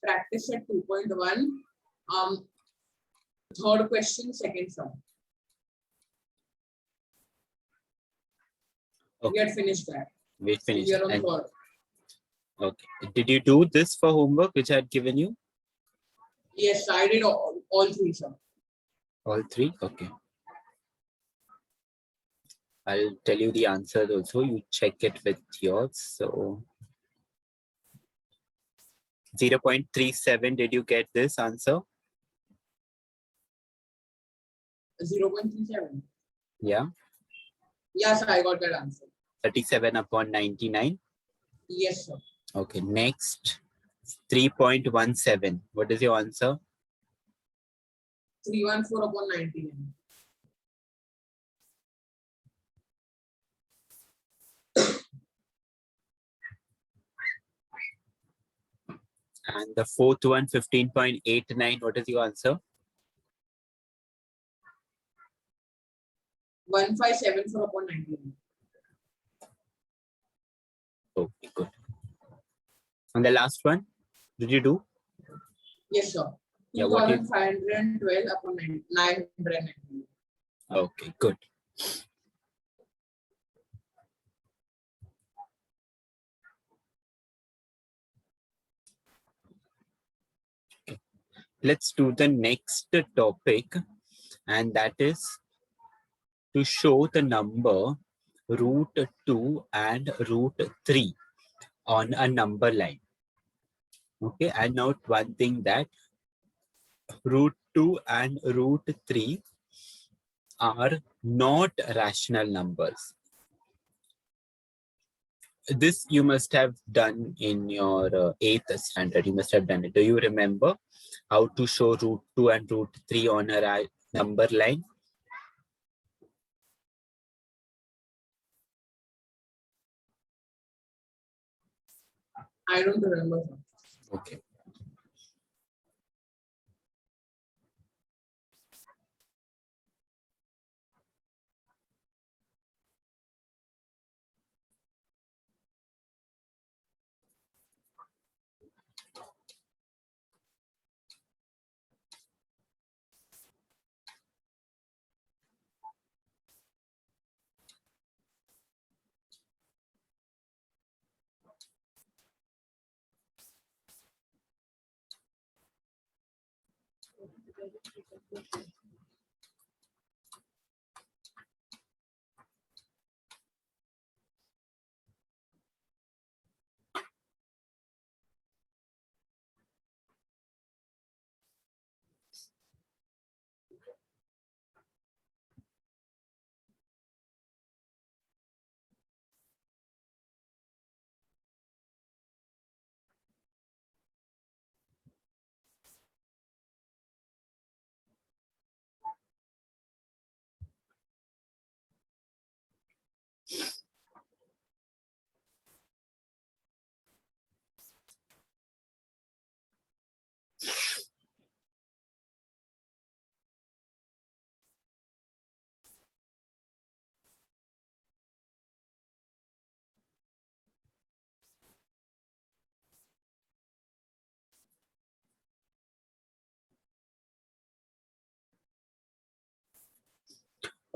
practice at 2.1. Third question, second sum. Okay. We had finished that. We finished. We are on And, third. okay. Did you do this for homework, which I had given you? Yes, I did all three, sir. All three? Okay. I'll tell you the answers also. You check it with yours. So 0.37, did you get this answer? 0.37. Yeah. Yes, I got that answer. 37 upon 99. Yes, sir. Okay, next 3.17. What is your answer? 314 upon 99. And the fourth one, 15.89. What is your answer? 1574 upon 99. Okay, good. And the last one, did you do? Yes, sir. Yeah, what is? 2512 upon 990. Okay, good. Okay. Let's do the next topic, and that is to show the number √2 and √3 on a number line. Okay, and note one thing, that √2 and √3 are not rational numbers. This you must have done in your 8th standard. You must have done it. Do you remember how to show √2 and √3 on a number line? I don't remember, sir. Okay.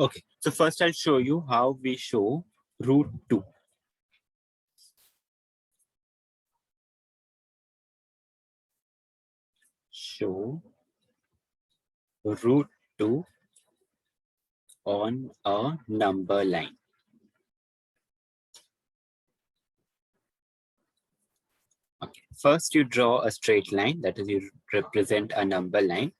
Okay, so first I'll show you how we show √2. Show √2 on a number line. Okay, first you draw a straight line, that is, you represent a number line.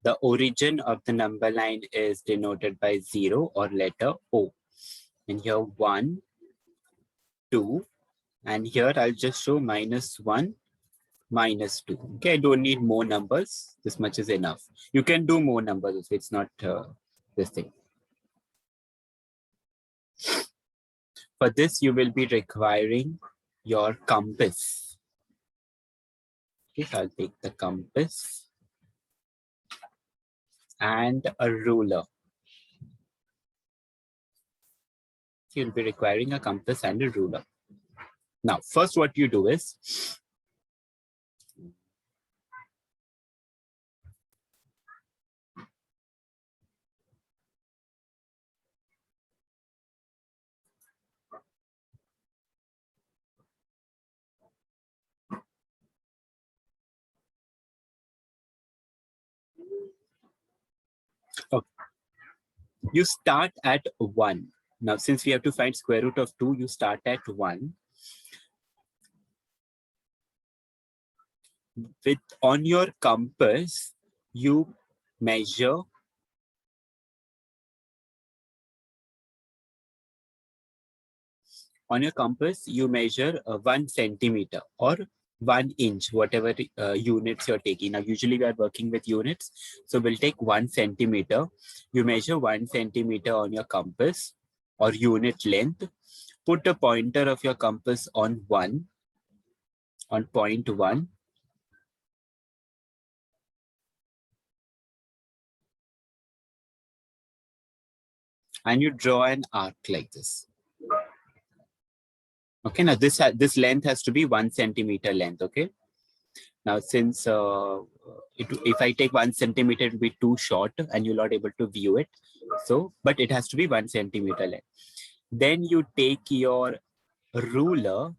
The origin of the number line is denoted by 0 or letter O. And here 1, 2, and here I'll just show -1, -2. Okay, I don't need more numbers. This much is enough. You can do more numbers. It's not this thing. For this, you will be requiring your compass. Okay, so I'll take the compass and a ruler. You'll be requiring a compass and a ruler. Now, first what you do is, you start at 1. Now, since we have to find square root of 2, you start at 1. On your compass, you measure on your compass, you measure 1 centimeter or 1 inch, whatever units you're taking. Now, usually we are working with units. So we'll take 1 centimeter. You measure 1 centimeter on your compass or unit length. Put a pointer of your compass on point 1. And you draw an arc like this. Okay, now this length has to be 1 centimeter length, okay? Now, since if I take 1 centimeter, it will be too short and you're not able to view it. So, but it has to be 1 centimeter length. Then you take your ruler,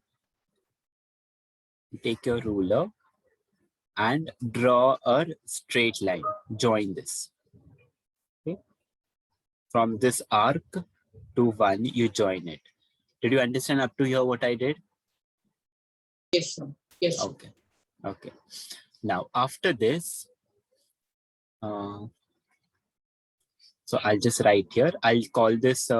and draw a straight line, join this. Okay? From this arc to 1, you join it. Did you understand up to here what I did? Yes, sir. Yes, sir. Okay. Okay. Now, after this, so I'll just write here. I'll call this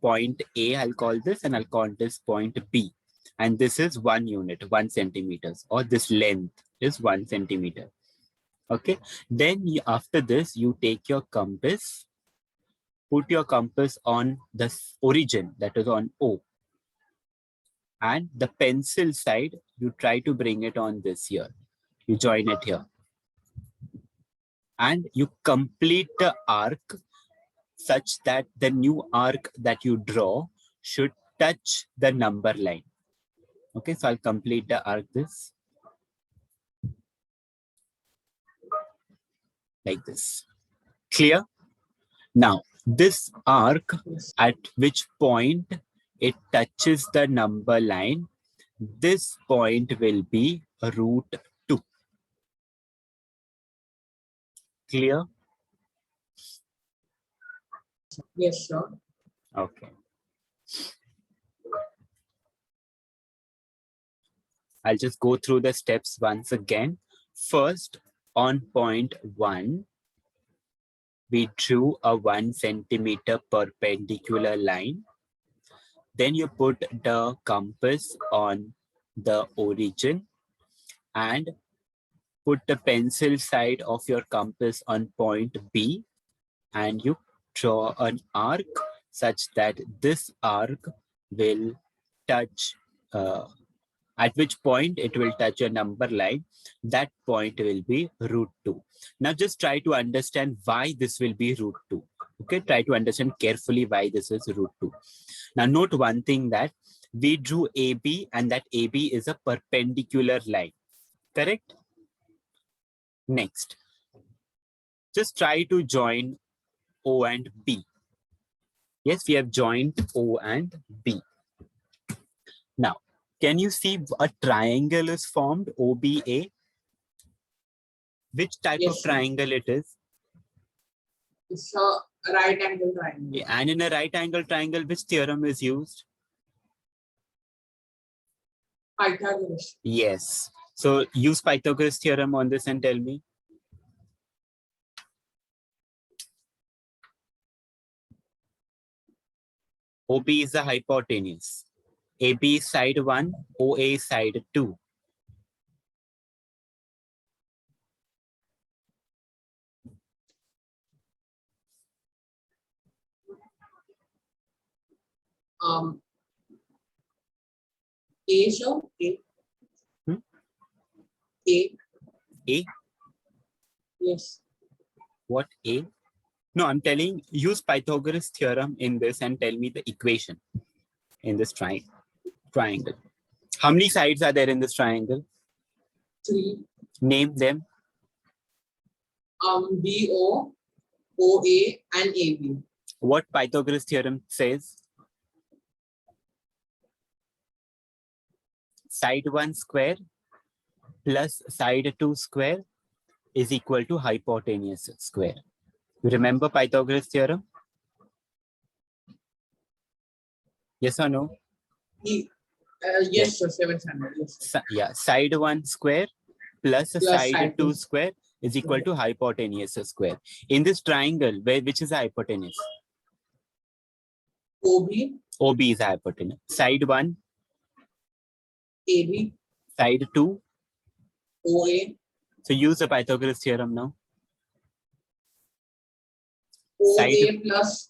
point A, I'll call this, and I'll call this point B. And this is 1 unit, 1 centimeters, or this length is 1 centimeter. Okay. Then after this, you take your compass, put your compass on the origin, that is on O. And the pencil side, you try to bring it on this here. You join it here. And you complete the arc such that the new arc that you draw should touch the number line. Okay, so I'll complete the arc this. Like this. Clear? Now, this arc at which point it touches the number line, this point will be root 2. Clear? Yes, sir. Okay. I'll just go through the steps once again. First, on point 1, we drew a 1 centimeter perpendicular line. Then you put the compass on the origin and put the pencil side of your compass on point B, and you draw an arc such that this arc will touch, at which point it will touch a number line. That point will be root 2. Now just try to understand why this will be root 2. Okay, try to understand carefully why this is root 2. Now note one thing, that we drew AB and that AB is a perpendicular line, correct? Next, just try to join O and B. Yes, we have joined O and B. Now, can you see a triangle is formed, OBA? Which type Yes, of sir. triangle it is? It's a right angle triangle. And in a right angle triangle, which theorem is used? Pythagoras. Yes. So use Pythagoras theorem on this and tell me. OB is the hypotenuse. AB is side 1, OA is side 2. A, sir. A. Hmm? A. A? Yes. What A? No, I'm telling, use Pythagoras theorem in this and tell me the equation in this triangle. How many sides are there in this triangle? 3. Name them. BO, OA, and AB. What Pythagoras theorem says? Side 1 square plus side 2 square is equal to hypotenuse square. You remember Pythagoras theorem? Yes or no? Yes, sir, 700. Yes. Yeah, side 1 square plus side side 2 two. square is equal to hypotenuse square. In this triangle, which is the hypotenuse? OB, OB is hypotenuse. Side 1, AB, side 2. OA, So use the Pythagoras theorem now. OA Side plus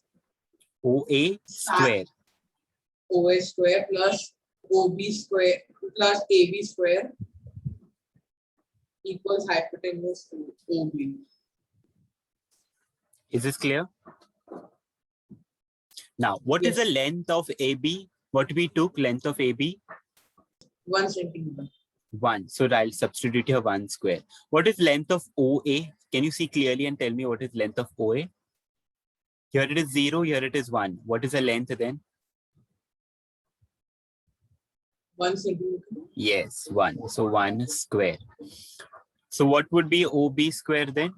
OA square. OA square plus OB square plus AB square equals hypotenuse to OB. Is this clear? Now, what is Yes. the length of AB? What we took, length of AB? 1 centimeter. 1. So I'll substitute here 1 square. What is length of OA? Can you see clearly and tell me what is length of OA? Here it is 0, here it is 1. What is the length then? 1 centimeter. Yes, 1. So 1 square. So what would be OB square then?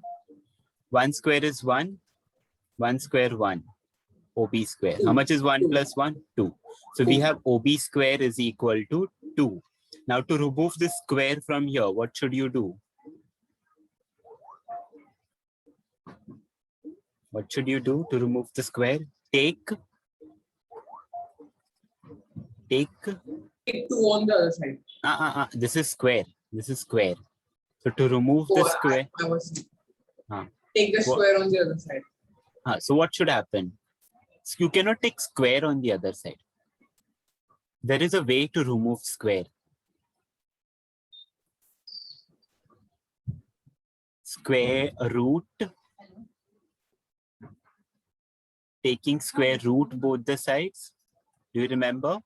1 square is 1. 1 square 1. OB square. How much is 1 2. plus 1? 2. So we have OB square is equal to 2. Now to remove this square from here, what should you do? What should you do to remove the square? Take 2 on the other side. This is square. This is square. So to remove the square. I was take the square on the other side. So what should happen? So you cannot take square on the other side. There is a way to remove square. Square root. Taking square root both the sides. Do you remember?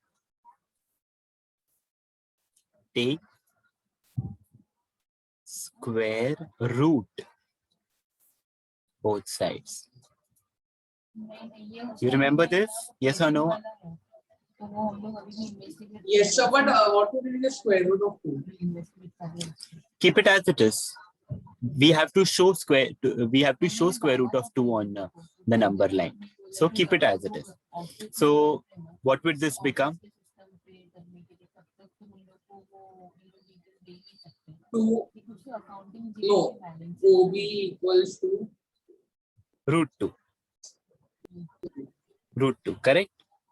Take square root both sides. You remember this? Yes or no? Yes, sir, but what would be the square root of 2? Keep it as it is. We have to show square root of 2 on the number line. So keep it as it is. So what would this become? 2. No. OB equals to Root 2. Root 2, correct?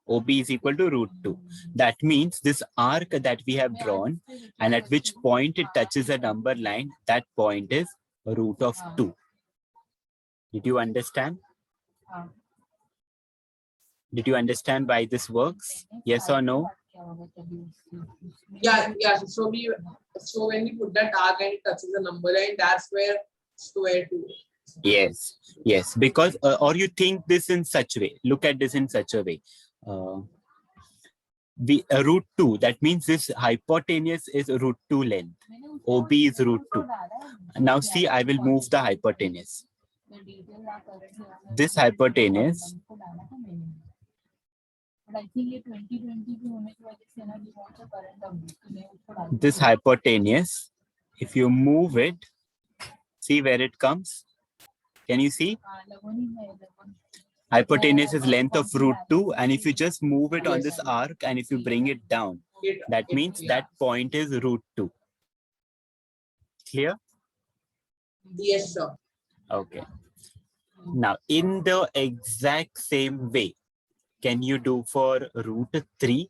OB is equal to root 2. That means this arc that we have drawn and at which point it touches a number line, that point is root of 2. Did you understand? Did you understand why this works? Yes or no? Yeah. So when we put that arc and it touches the number line, that's where square 2. Yes, because or you think this in such way. Look at this in such a way. The root 2, that means this hypotenuse is root 2 length. OB is root 2. Now see, I will move the hypotenuse. This hypotenuse, if you move it, see where it comes. Can you see? Hypotenuse is length of root 2, and if you just move it on this arc and if you bring it down, that means that point is root 2. Clear? Yes, sir. Okay. Now, in the exact same way, can you do for root 3?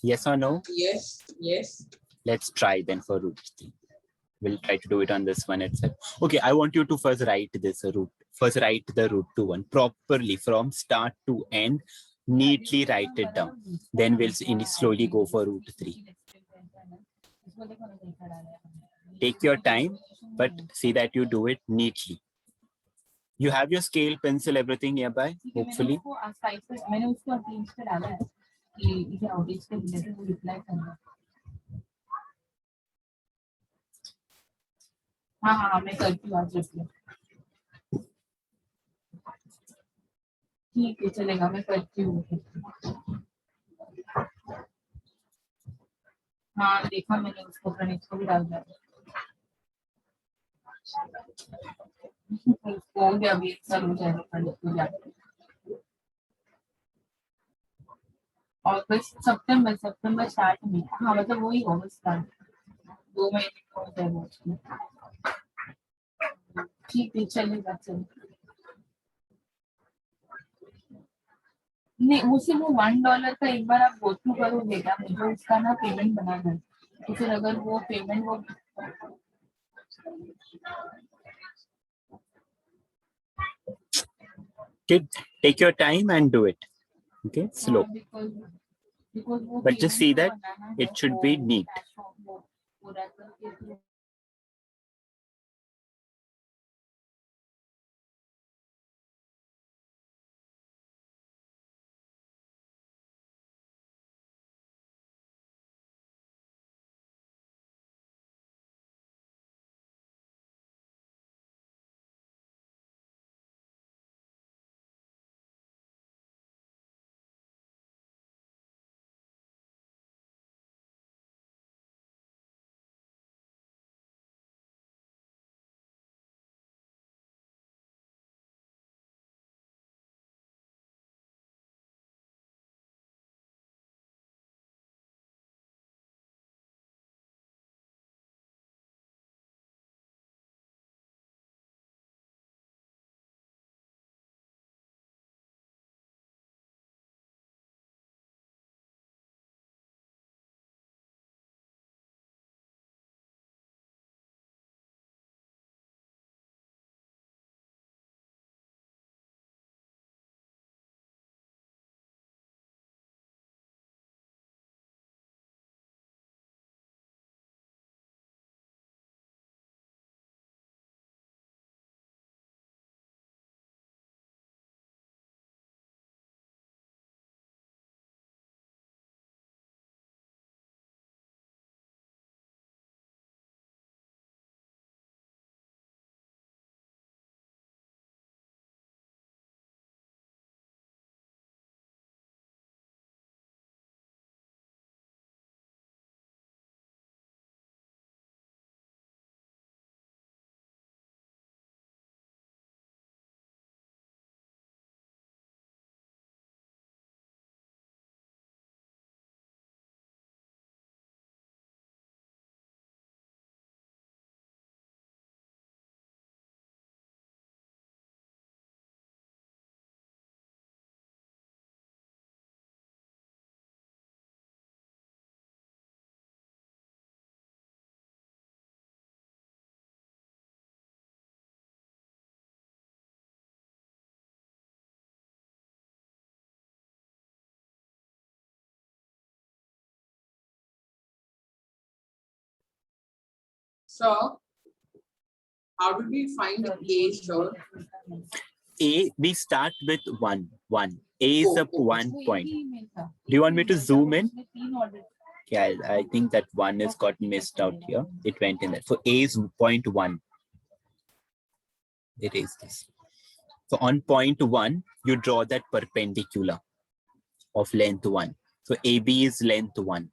Yes or no? Yes. Let's try then for root 3. We'll try to do it on this one itself. Okay, I want you to first write this root. First write the root 2 one properly from start to end. Neatly write it down. Then we'll slowly go for root 3. Take your time, but see that you do it neatly. You have your scale, pencil, everything nearby, hopefully. मैंने उसको teams पे डाला है कि इसे outage के related वो reply करना। हाँ हाँ मैं करती हूँ आज रिप्लाई। ठीक है चलेगा मैं करती हूँ। हाँ देखा मैंने उसको प्रणीत को भी डाल दिया। हो गया अभी 1 साल हो जाएगा प्रणीत को जाके। अगस्त सितंबर स्टार्ट में हाँ मतलब वही अगस्त स्टार्ट 2 महीने हो जाएगा उसमें। ठीक है चलेगा चलेगा। नहीं उसे वो $1 का एक बार आप गो थ्रू करोगे क्या मुझे उसका ना पेमेंट बनाना है तो फिर अगर वो पेमेंट वो Take your time and do it. Okay, slow. But just see that it should be neat. So, how do we find A, sir? A, we start with 1. A is Oh, the oh. 1 point. Do you want me to zoom in? Yeah, I think that 1 is got missed out here. It went in there. So A is 0.1. It is this. So on point 1, you draw that perpendicular of length 1. So AB is length 1.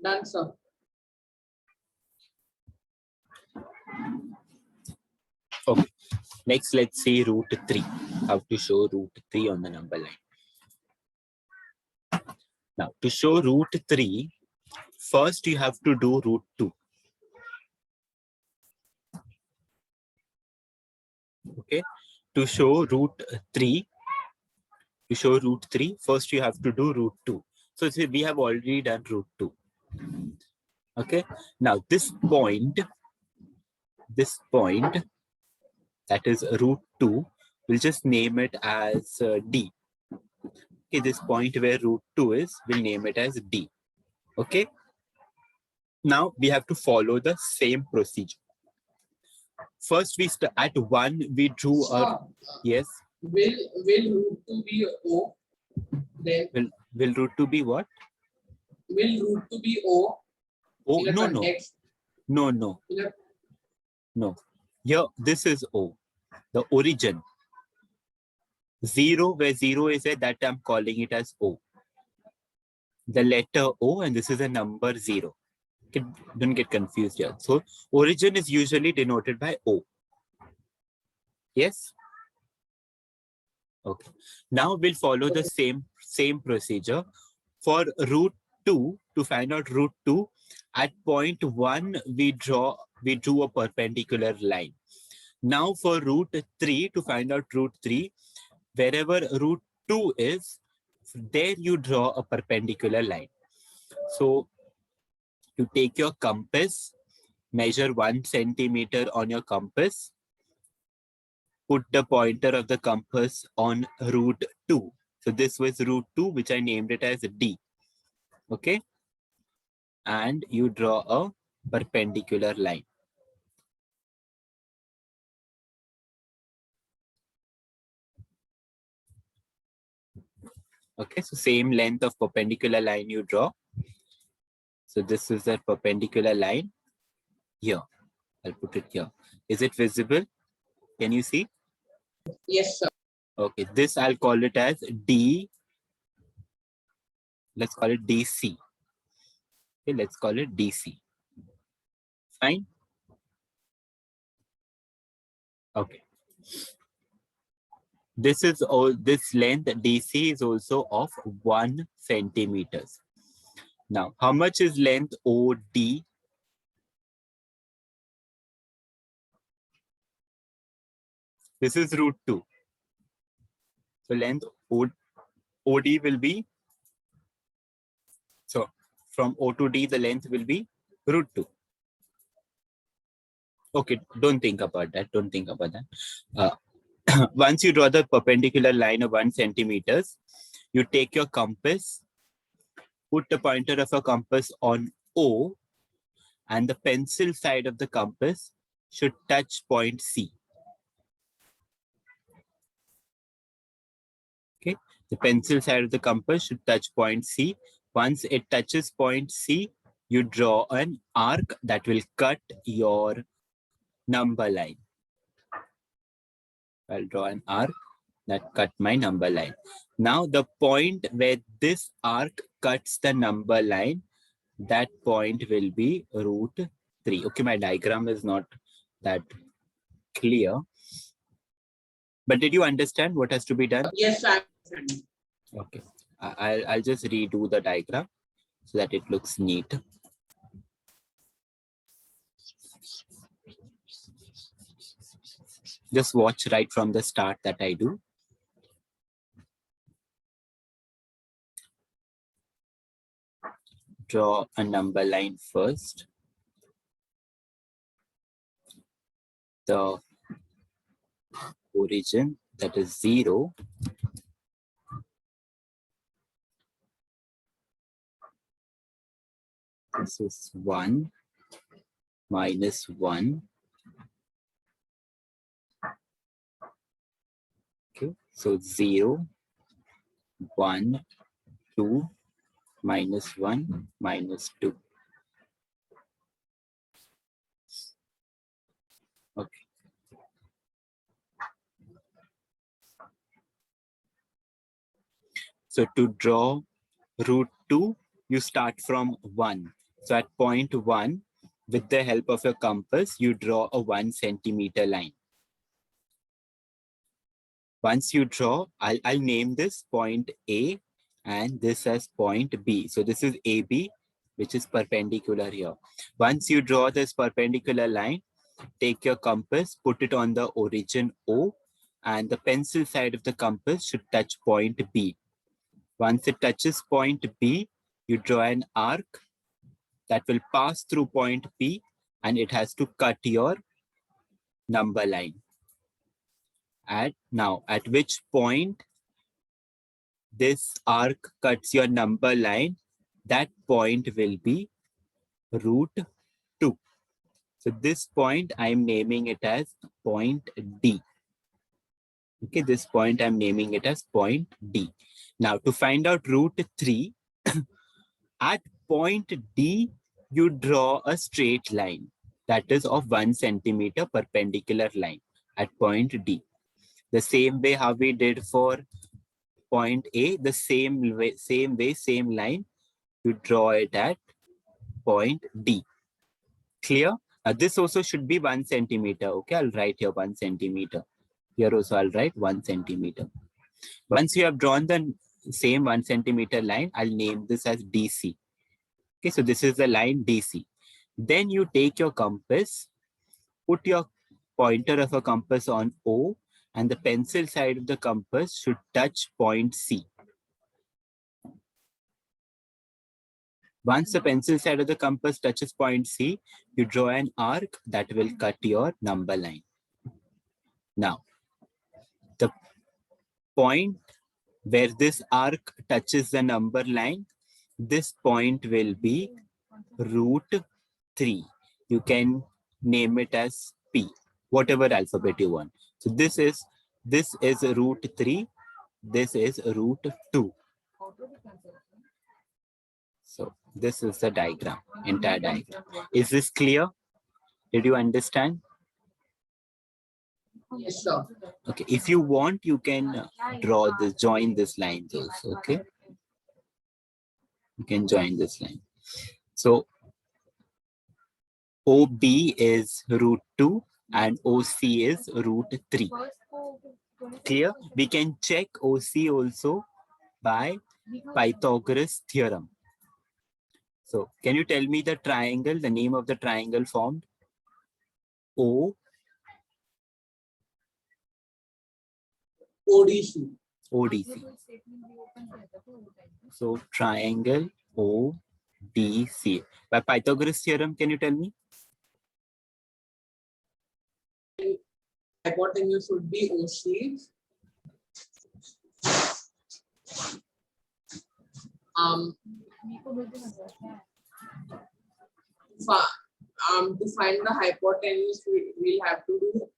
Done, sir. Okay. Next, let's see root 3. How to show root 3 on the number line. Now, to show root 3, first you have to do root 2. Okay. To show root 3, first you have to do root 2. So see, we have already done root 2. Okay. Now this point, that is root 2, we'll just name it as D. Okay, this point where root 2 is, we'll name it as D. Okay. Now we have to follow the same procedure. First, at 1, we drew Sir, our, yes. will root 2 be O? Then Will root 2 be what? will root 2 be O? Oh, in a no. context? No. In a, No. Here, this is O, the origin. 0, where 0 is there, that I'm calling it as O. The letter O, and this is a number 0. Okay, don't get confused here. So origin is usually denoted by O. Yes? Okay. Now we'll follow the same procedure. For root 2, to find out root 2, at point 1, we drew a perpendicular line. Now for root 3, to find out root 3, wherever root 2 is, there you draw a perpendicular line. So you take your compass, measure 1 centimeter on your compass, put the pointer of the compass on root 2. So this was root 2, which I named it as D. Okay. And you draw a perpendicular line. Okay, so same length of perpendicular line you draw. So this is a perpendicular line here. I'll put it here. Is it visible? Can you see? yes, sir. Okay, this I'll call it as D. Let's call it DC. Okay, let's call it DC. Fine. Okay. This length DC is also of 1 centimeters. Now, how much is length OD? This is root 2. So length OD will be, so from O to D, the length will be root 2. Okay, don't think about that. Once you draw the perpendicular line of 1 centimeters, you take your compass, put the pointer of a compass on O, and the pencil side of the compass should touch point C. Okay, the pencil side of the compass should touch point C. Once it touches point C, you draw an arc that will cut your number line. I'll draw an arc that cut my number line. Now the point where this arc cuts the number line, that point will be root 3. Okay, my diagram is not that clear. But did you understand what has to be done? Yes, I understand. Okay, I'll just redo the diagram so that it looks neat. Just watch right from the start that I do. Draw a number line first. The origin, that is 0. This is 1 minus 1. Okay, so 0, 1, 2, minus 1, minus 2. Okay. So to draw root 2, you start from 1. So at point 1, with the help of your compass, you draw a 1 centimeter line. Once you draw, I'll name this point A and this as point B. So this is AB, which is perpendicular here. Once you draw this perpendicular line, take your compass, put it on the origin O, and the pencil side of the compass should touch point B. Once it touches point B, you draw an arc that will pass through point P, and it has to cut your number line. At which point this arc cuts your number line, that point will be root 2. So this point, I'm naming it as point D. Okay, this point I'm naming it as point D. Now to find out root 3, at point D, you draw a straight line that is of 1 centimeter perpendicular line at point D. The same way how we did for point A, the same line, you draw it at point D. Clear? This also should be 1 centimeter. Okay, I'll write here 1 centimeter. Here also I'll write 1 centimeter. Once you have drawn the same 1 centimeter line, I'll name this as DC. Okay, so this is the line DC. Then you take your compass, put your pointer of a compass on O, and the pencil side of the compass should touch point C. Once the pencil side of the compass touches point C, you draw an arc that will cut your number line. Now, the point where this arc touches the number line, this point will be root 3. You can name it as P, whatever alphabet you want. So this is root 3, this is root 2. So this is the diagram, entire diagram. Is this clear? Did you understand? Yes, sir. Okay, if you want, you can draw this, join this line also, okay? You can join this line. So OB is root 2 and OC is root 3. Clear? We can check OC also by Pythagoras theorem. So can you tell me the triangle, the name of the triangle formed? ODC. So triangle ODC. By Pythagoras theorem, can you tell me? Hypotenuse should be OC. To find the hypotenuse, we'll have to do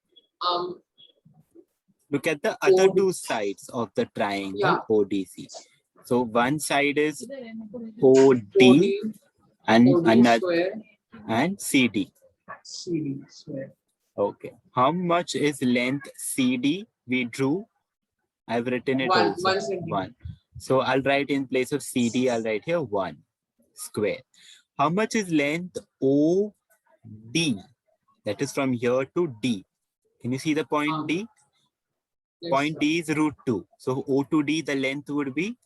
Look at the other two sides of the triangle ODC. So one side is OD and another square and CD. CD square. Okay. How much is length CD we drew? I've written it also. 1 centimeter. 1. So I'll write in place of CD, I'll write here 1 square. How much is length OD? That is from here to D. Can you see the point D? Yes, Point sir. D is root 2. So O to D, the length would be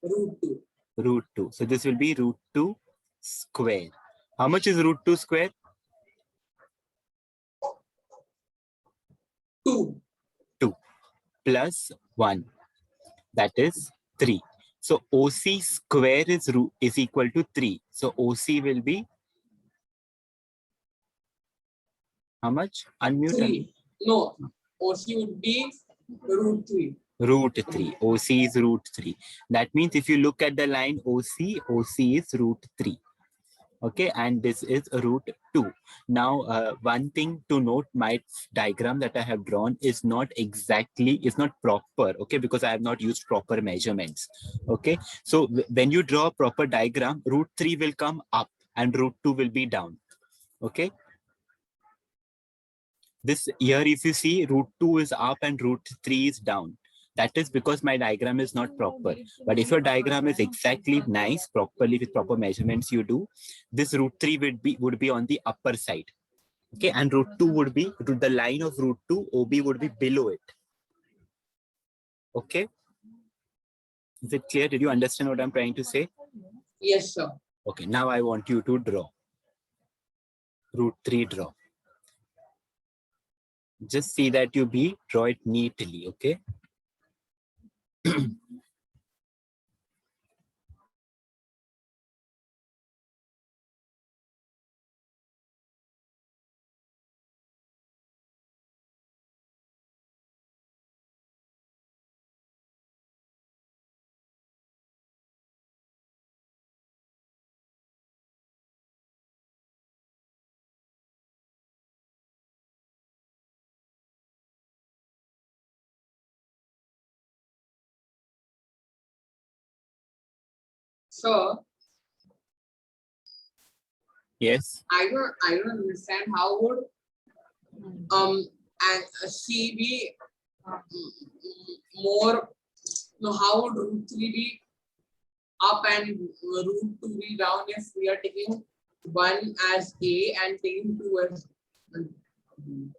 Root 2. root 2. So this will be root 2 square. How much is root 2 square? 2. 2 plus 1. That is 3. So OC square is equal to 3. So OC will be how much? Unmute. 3. No, OC would be root 3. Root 3. OC is root 3. That means if you look at the line OC, OC is root 3. Okay, and this is root 2. Now, one thing to note, my diagram that I have drawn is not proper, okay, because I have not used proper measurements. Okay, so when you draw a proper diagram, root 3 will come up and root 2 will be down. Okay. This here, if you see, root 2 is up and root 3 is down. That is because my diagram is not proper. But if your diagram is exactly nice, properly with proper measurements you do, this root 3 would be on the upper side. Okay, and root 2 would be, the line of root 2, OB would be below it. Okay. Is it clear? Did you understand what I'm trying to say? Yes, sir. Okay, now I want you to draw. Root 3 draw. Just see that you draw it neatly, okay? So Yes. I don't understand how would and she be more, no, how would root 3 be up and root 2 be down if we are taking 1 as A and taking 2 as B?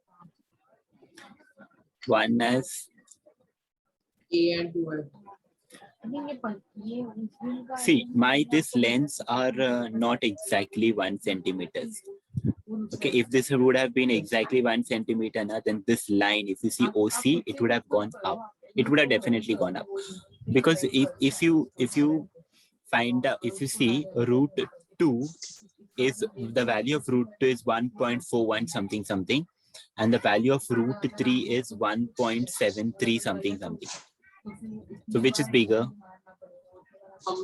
1 as, A and 2 as see, this lengths are not exactly 1 centimeters. Okay, if this would have been exactly 1 centimeter, then this line, if you see OC, it would have gone up. It would have definitely gone up. Because if you find out, if you see root 2 is, the value of root 2 is 1.41 something something, and the value of root 3 is 1.73 something something. So which is bigger?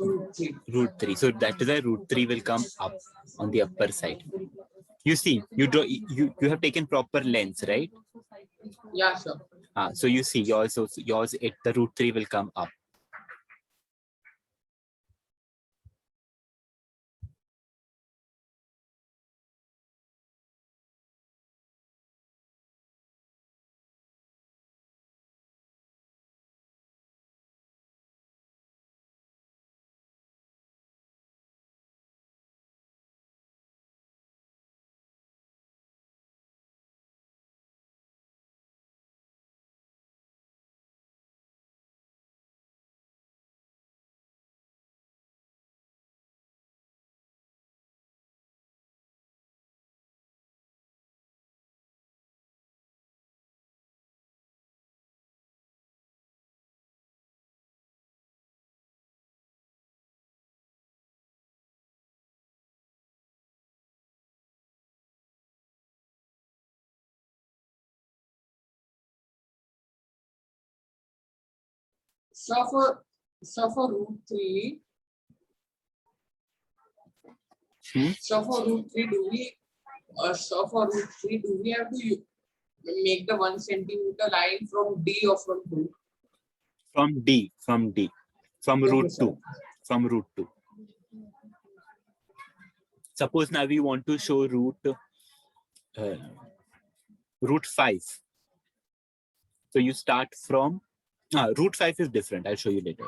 root 3. Root 3. So that is why root 3 will come up on the upper side. You see, you have taken proper lengths, right? Yeah, sir. So you see yours, the root 3 will come up. So for root 3, so for root 3, do we have to make the 1 centimeter line from D or from 2? From D. From Okay, root sir. 2. From root 2. Suppose now we want to show root 5. So you start from, root 5 is different. I'll show you later.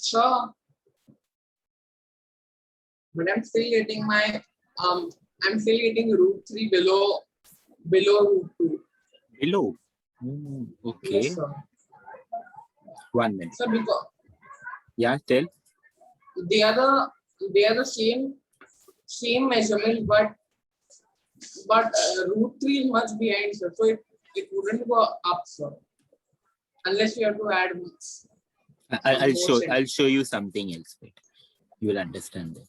Sure. But I'm still getting my I'm still getting root 3 below root 2. Below. Okay. Yes, sir. 1 minute. So because Yeah, tell. they are the same measurement, but root 3 is much behind, sir. So it wouldn't go up, sir. Unless you have to add I'll more show you something else. Wait. You will understand that.